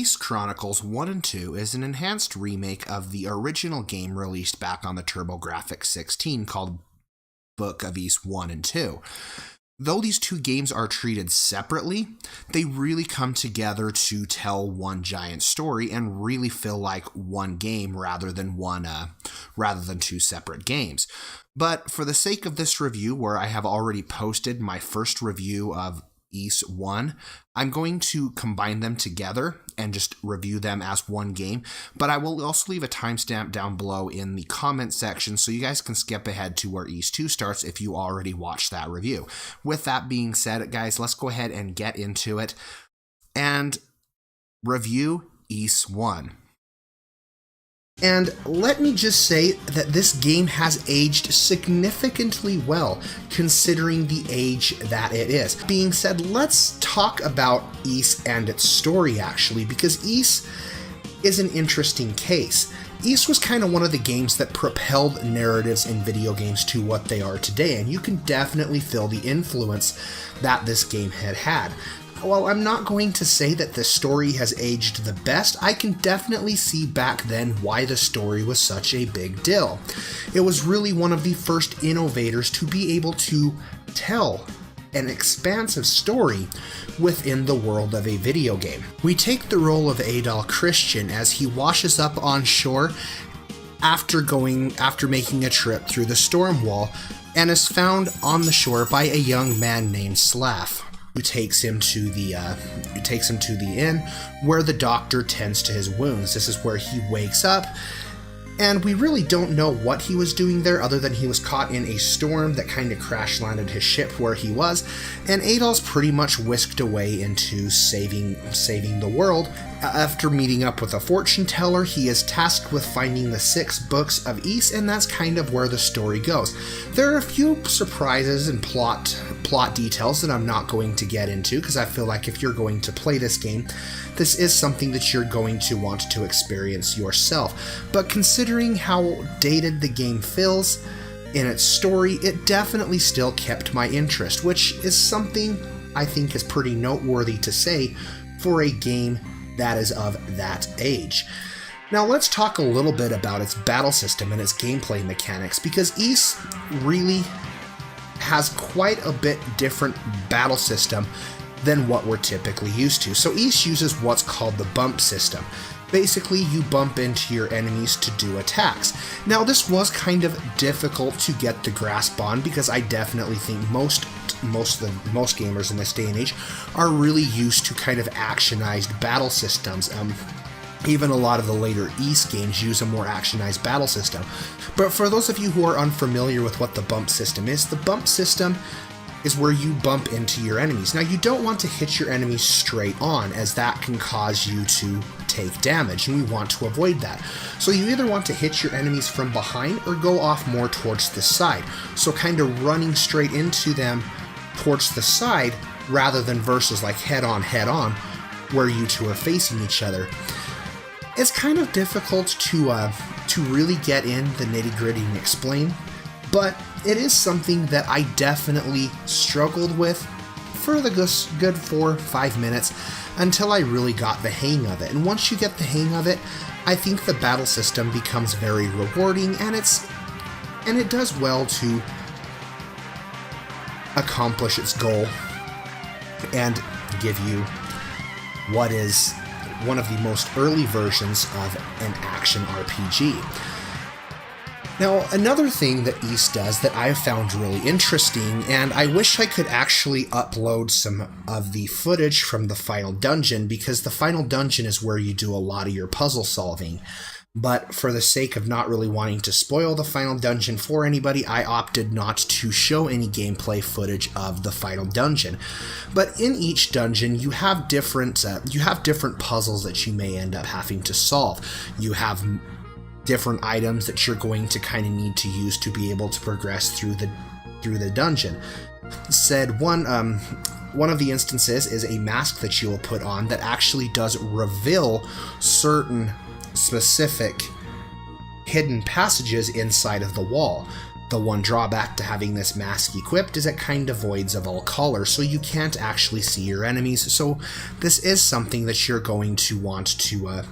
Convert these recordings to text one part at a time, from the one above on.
Ys Chronicles I and II is an enhanced remake of the original game released back on the TurboGrafx 16 called Book of Ys I and II. Though these two games are treated separately, they really come together to tell one giant story and really feel like one game rather than two separate games. But for the sake of this review, where I have already posted my first review of Ys 1, I'm going to combine them together and just review them as one game, but I will also leave a timestamp down below in the comment section so you guys can skip ahead to where Ys 2 starts if you already watched that review. With that being said, guys, let's go ahead and get into it and review Ys 1. And let me just say that this game has aged significantly well, considering the age that it is. Being said, let's talk about Ys and its story, actually, because Ys is an interesting case. Ys was kind of one of the games that propelled narratives in video games to what they are today, and you can definitely feel the influence that this game had. While I'm not going to say that the story has aged the best, I can definitely see back then why the story was such a big deal. It was really one of the first innovators to be able to tell an expansive story within the world of a video game. We take the role of Adol Christian as he washes up on shore after making a trip through the storm wall and is found on the shore by a young man named Slav, who takes him to the inn where the doctor tends to his wounds. This is where he wakes up, and we really don't know what he was doing there other than he was caught in a storm that kind of crash landed his ship where he was, and Adol's pretty much whisked away into saving the world. After meeting up with a fortune teller, he is tasked with finding the 6 books of Ys, and that's kind of where the story goes. There are a few surprises and plot details that I'm not going to get into, because I feel like if you're going to play this game, this is something that you're going to want to experience yourself. But considering how dated the game feels in its story, it definitely still kept my interest, which is something I think is pretty noteworthy to say for a game that is of that age. Now let's talk a little bit about its battle system and its gameplay mechanics, because Ys really has quite a bit different battle system than what we're typically used to. So Ys uses what's called the bump system. Basically, you bump into your enemies to do attacks. Now this was kind of difficult to get the grasp on, because I definitely think most gamers in this day and age are really used to kind of actionized battle systems. Even a lot of the later Ys games use a more actionized battle system. But for those of you who are unfamiliar with what the bump system is, the bump system is where you bump into your enemies. Now you don't want to hit your enemies straight on, as that can cause you to take damage, and we want to avoid that. So you either want to hit your enemies from behind or go off more towards the side. So kind of running straight into them towards the side rather than versus like head on where you two are facing each other. It's kind of difficult to really get in the nitty-gritty and explain, but it is something that I definitely struggled with for the good 4 or 5 minutes until I really got the hang of it. And once you get the hang of it, I think the battle system becomes very rewarding, and it does well to accomplish its goal and give you what is one of the most early versions of an action RPG. Now, another thing that Ys does that I've found really interesting, and I wish I could actually upload some of the footage from the final dungeon, because the final dungeon is where you do a lot of your puzzle solving. But for the sake of not really wanting to spoil the final dungeon for anybody, I opted not to show any gameplay footage of the final dungeon. But in each dungeon, you have different puzzles that you may end up having to solve. You have different items that you're going to kind of need to use to be able to progress through the dungeon. One of the instances is a mask that you will put on that actually does reveal certain specific hidden passages inside of the wall. The one drawback to having this mask equipped is it kind of voids of all color, so you can't actually see your enemies, so this is something that you're going to want to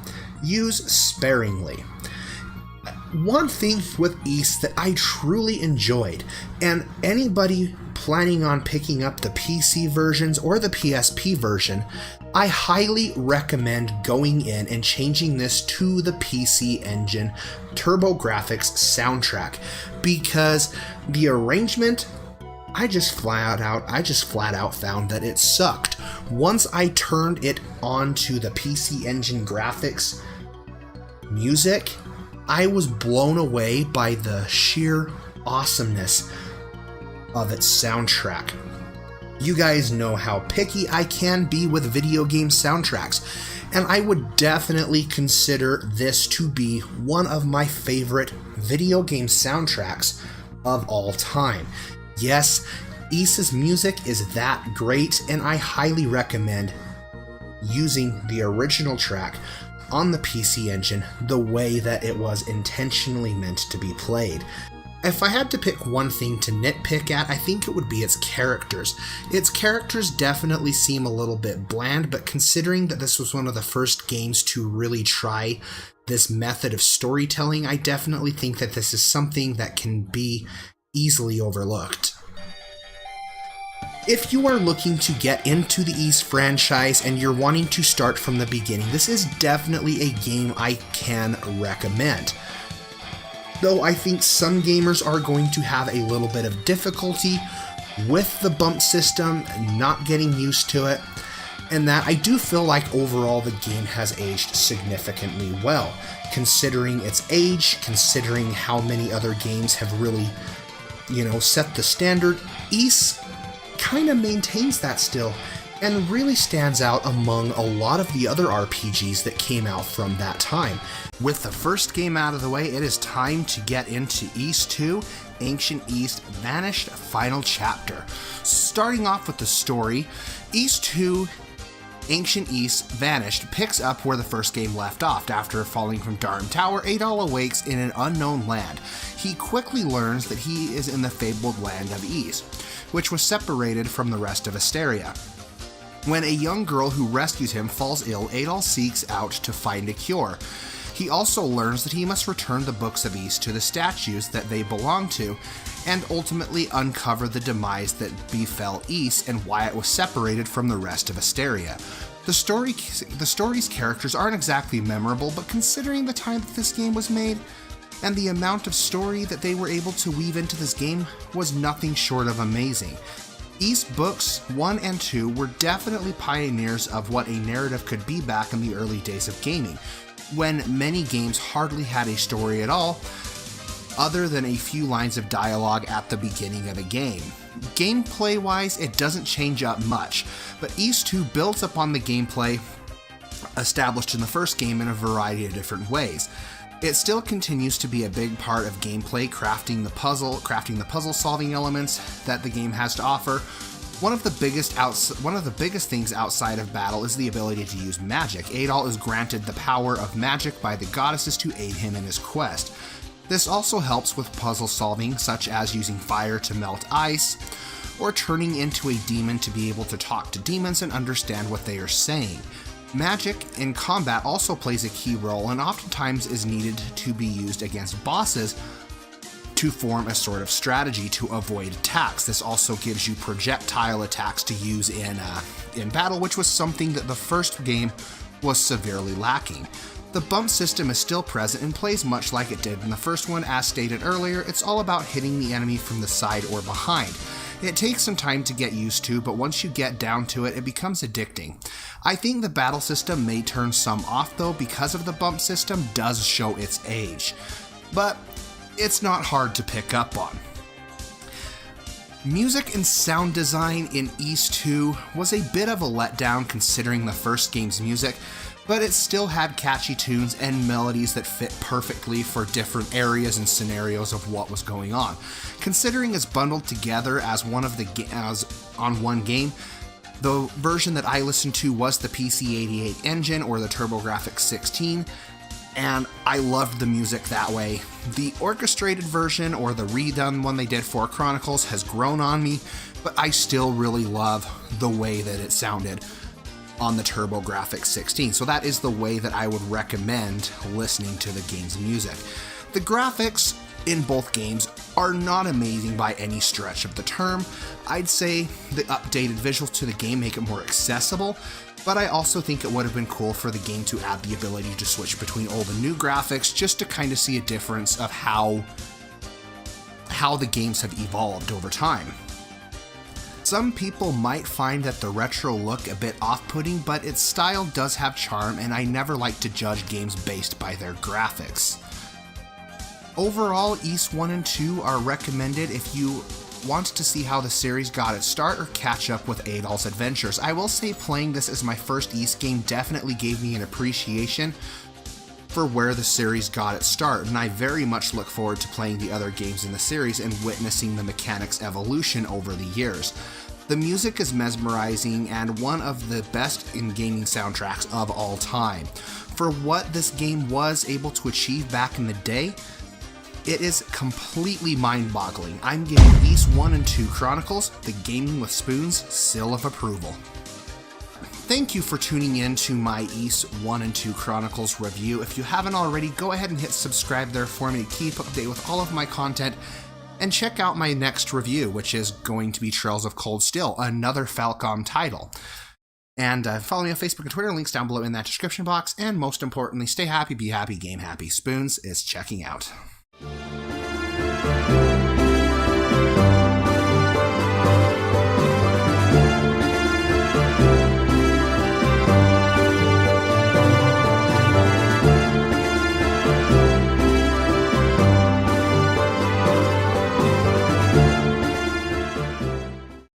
use sparingly. One thing with Ys that I truly enjoyed, and anybody planning on picking up the PC versions or the PSP version, I highly recommend going in and changing this to the PC Engine TurboGrafx soundtrack, because the arrangement, I just flat out found that it sucked. Once I turned it onto the PC Engine graphics music, I was blown away by the sheer awesomeness of its soundtrack. You guys know how picky I can be with video game soundtracks, and I would definitely consider this to be one of my favorite video game soundtracks of all time. Yes, Ys's music is that great, and I highly recommend using the original track on the PC Engine the way that it was intentionally meant to be played. If I had to pick one thing to nitpick at, I think it would be its characters. Its characters definitely seem a little bit bland, but considering that this was one of the first games to really try this method of storytelling, I definitely think that this is something that can be easily overlooked. If you are looking to get into the Ys franchise and you're wanting to start from the beginning, this is definitely a game I can recommend. Though I think some gamers are going to have a little bit of difficulty with the bump system, not getting used to it, and that I do feel like overall the game has aged significantly well, considering its age, considering how many other games have really, set the standard. Ys kind of maintains that still, and really stands out among a lot of the other RPGs that came out from that time. With the first game out of the way, it is time to get into Ys II, Ancient Ys Vanished Final Chapter. Starting off with the story, Ys II, Ancient Ys Vanished picks up where the first game left off. After falling from Darm Tower, Adol awakes in an unknown land. He quickly learns that he is in the fabled land of Ys, which was separated from the rest of Asteria. When a young girl who rescues him falls ill, Adol seeks out to find a cure. He also learns that he must return the books of Ys to the statues that they belong to, and ultimately uncover the demise that befell Ys and why it was separated from the rest of Asteria. The story's characters aren't exactly memorable, but considering the time that this game was made, and the amount of story that they were able to weave into this game was nothing short of amazing. Ys books 1 and 2 were definitely pioneers of what a narrative could be back in the early days of gaming, when many games hardly had a story at all, other than a few lines of dialogue at the beginning of a game. Gameplay-wise, it doesn't change up much, but Ys 2 builds upon the gameplay established in the first game in a variety of different ways. It still continues to be a big part of gameplay, crafting the puzzle-solving elements that the game has to offer. One of the biggest things outside of battle is the ability to use magic. Adol is granted the power of magic by the goddesses to aid him in his quest. This also helps with puzzle solving, such as using fire to melt ice, or turning into a demon to be able to talk to demons and understand what they are saying. Magic in combat also plays a key role and oftentimes is needed to be used against bosses to form a sort of strategy to avoid attacks. This also gives you projectile attacks to use in battle, which was something that the first game was severely lacking. The bump system is still present and plays much like it did in the first one. As stated earlier, it's all about hitting the enemy from the side or behind. It takes some time to get used to, but once you get down to it, it becomes addicting. I think the battle system may turn some off though, because of the bump system does show its age, but it's not hard to pick up on. Music and sound design in Ys 2 was a bit of a letdown considering the first game's music, but it still had catchy tunes and melodies that fit perfectly for different areas and scenarios of what was going on. Considering it's bundled together as on one game, the version that I listened to was the PC-88 engine or the TurboGrafx 16. and I loved the music that way. The orchestrated version, or the redone one they did for Chronicles, has grown on me, but I still really love the way that it sounded on the TurboGrafx-16. So that is the way that I would recommend listening to the game's music. The graphics in both games are not amazing by any stretch of the term. I'd say the updated visuals to the game make it more accessible, but I also think it would have been cool for the game to add the ability to switch between old and new graphics, just to kind of see a difference of how the games have evolved over time. Some people might find that the retro look a bit off-putting, but its style does have charm, and I never like to judge games based by their graphics. Overall, Ys 1 and 2 are recommended if you want to see how the series got its start or catch up with Adol's adventures. I will say playing this as my first Ys game definitely gave me an appreciation for where the series got its start, and I very much look forward to playing the other games in the series and witnessing the mechanics' evolution over the years. The music is mesmerizing and one of the best in gaming soundtracks of all time. For what this game was able to achieve back in the day, it is completely mind-boggling. I'm giving Ys 1 and 2 Chronicles the Gaming with Spoons seal of approval. Thank you for tuning in to my Ys 1 and 2 Chronicles review. If you haven't already, go ahead and hit subscribe there for me to keep up to date with all of my content, and check out my next review, which is going to be Trails of Cold Steel, another Falcom title. And follow me on Facebook and Twitter, links down below in that description box, and most importantly, stay happy, be happy, game happy. Spoons is checking out.